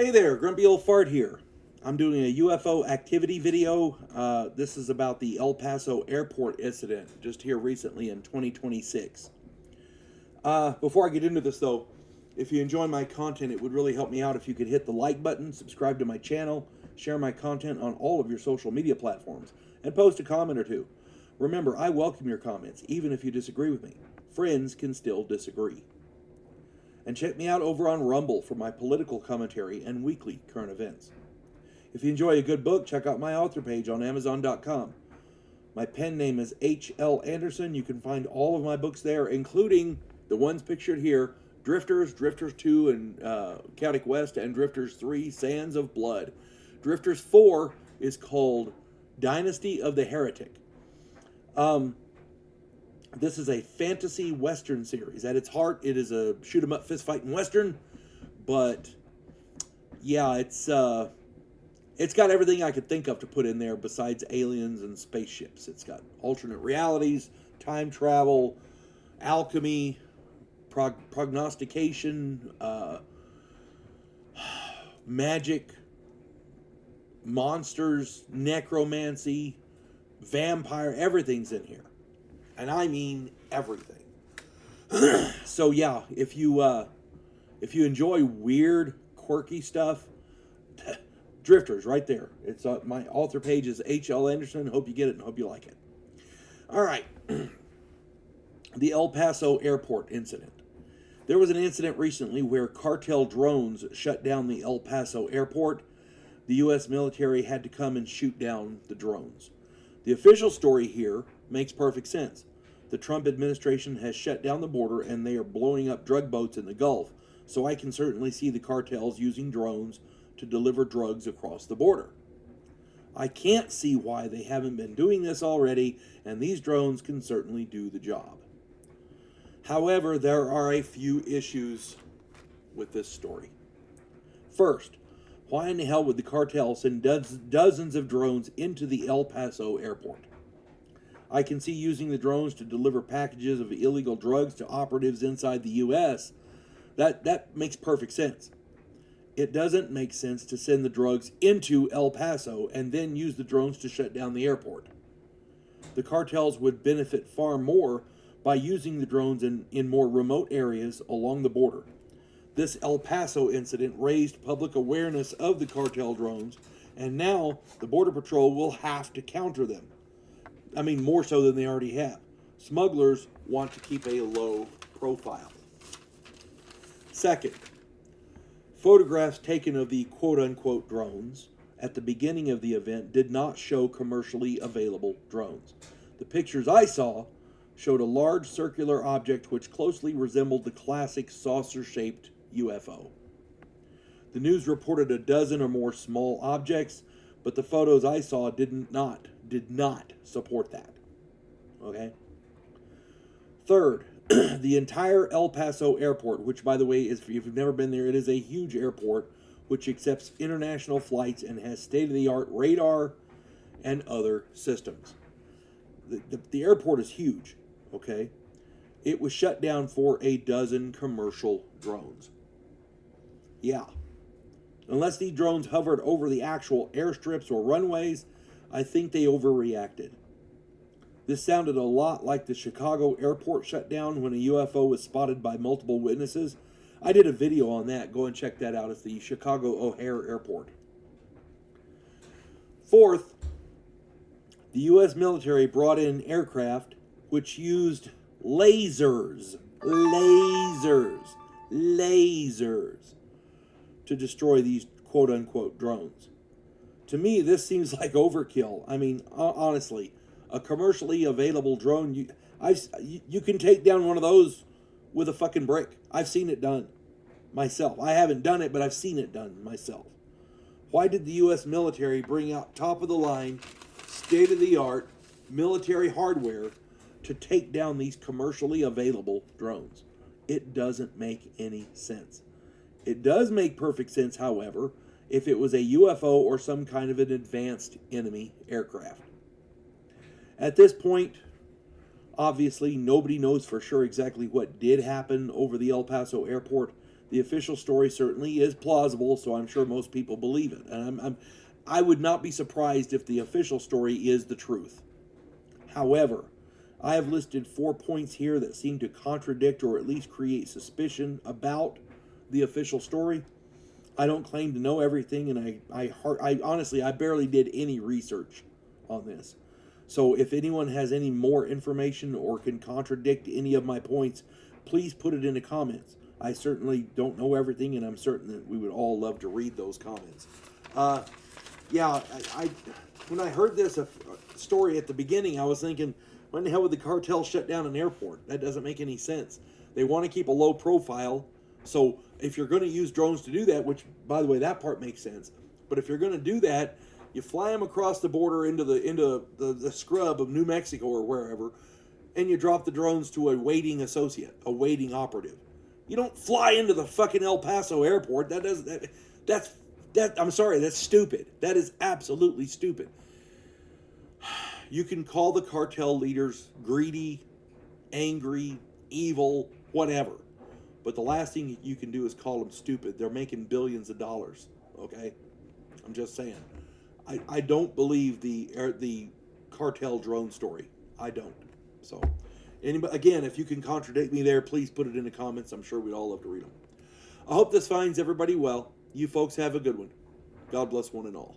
Hey there, Grumpy Old Fart here. I'm doing a UFO activity video. This is about the El Paso airport incident just here recently in 2026. Before I get into this though, if you enjoy my content, it would really help me out if you could hit the like button, subscribe to my channel, share my content on all of your social media platforms, and post a comment or two. Remember, I welcome your comments, even if you disagree with me. Friends can still disagree. And check me out over on Rumble for my political commentary and weekly current events. If you enjoy a good book, check out my author page on Amazon.com. My pen name is H.L. Anderson. You can find all of my books there, including the ones pictured here, Drifters, Drifters 2 and Chaotic West, and Drifters 3, Sands of Blood. Drifters 4 is called Dynasty of the Heretic. This is a fantasy western series. At its heart, it is a shoot-'em-up fist-fighting western, but yeah, it's got everything I could think of to put in there besides aliens and spaceships. It's got alternate realities, time travel, alchemy, prognostication, magic, monsters, necromancy, vampire, everything's in here. And I mean everything. So yeah, if you enjoy weird, quirky stuff, Drifters right there. It's my author page is H.L. Anderson. Hope you get it and hope you like it. All right. The El Paso airport incident. There was an incident recently where cartel drones shut down the El Paso airport. The U.S. military had to come and shoot down the drones. The official story here makes perfect sense. The Trump administration has shut down the border and they are blowing up drug boats in the Gulf, so I can certainly see the cartels using drones to deliver drugs across the border. I can't see why they haven't been doing this already, and these drones can certainly do the job. However, there are a few issues with this story. First, why in the hell would the cartel send dozens of drones into the El Paso airport? I can see using the drones to deliver packages of illegal drugs to operatives inside the U.S. That makes perfect sense. It doesn't make sense to send the drugs into El Paso and then use the drones to shut down the airport. The cartels would benefit far more by using the drones in more remote areas along the border. This El Paso incident raised public awareness of the cartel drones, and now the Border Patrol will have to counter them. I mean, more so than they already have. Smugglers want to keep a low profile. Second, photographs taken of the quote-unquote drones at the beginning of the event did not show commercially available drones. The pictures I saw showed a large circular object which closely resembled the classic saucer-shaped UFO. The news reported a dozen or more small objects, but the photos I saw did not support that. Okay? Third, the entire El Paso airport, which by the way, if you've never been there, it is a huge airport which accepts international flights and has state-of-the-art radar and other systems. The airport is huge, okay? It was shut down for a dozen commercial drones. Yeah. Unless these drones hovered over the actual airstrips or runways, I think they overreacted. This sounded a lot like the Chicago airport shutdown when a UFO was spotted by multiple witnesses. I did a video on that. Go and check that out. It's the Chicago O'Hare Airport. Fourth, the U.S. military brought in aircraft which used lasers to destroy these quote-unquote drones. To me, this seems like overkill. I mean, honestly, a commercially available drone, you can take down one of those with a fucking brick. I've seen it done myself. I haven't done it, but I've seen it done myself. Why did the U.S. military bring out top-of-the-line, state-of-the-art military hardware to take down these commercially available drones? It doesn't make any sense. It does make perfect sense, however, if it was a UFO or some kind of an advanced enemy aircraft. At this point, obviously, nobody knows for sure exactly what did happen over the El Paso airport. The official story certainly is plausible, so I'm sure most people believe it. And I would not be surprised if the official story is the truth. However, I have listed 4 points here that seem to contradict or at least create suspicion about the official story. I don't claim to know everything, and I honestly, I barely did any research on this. So if anyone has any more information or can contradict any of my points, please put it in the comments. I certainly don't know everything, and I'm certain that we would all love to read those comments. Yeah, when I heard this story at the beginning, I was thinking, when the hell would the cartel shut down an airport? That doesn't make any sense. They want to keep a low profile, so if you're going to use drones to do that, which, by the way, that part makes sense, but if you're going to do that, you fly them across the border into the scrub of New Mexico or wherever, and you drop the drones to a waiting associate, a waiting operative. You don't fly into the fucking El Paso airport. I'm sorry, that's stupid. That is absolutely stupid. You can call the cartel leaders greedy, angry, evil, whatever. But the last thing you can do is call them stupid. They're making billions of dollars, okay? I'm just saying. I don't believe the cartel drone story. I don't. So, anybody, again, if you can contradict me there, please put it in the comments. I'm sure we'd all love to read them. I hope this finds everybody well. You folks have a good one. God bless one and all.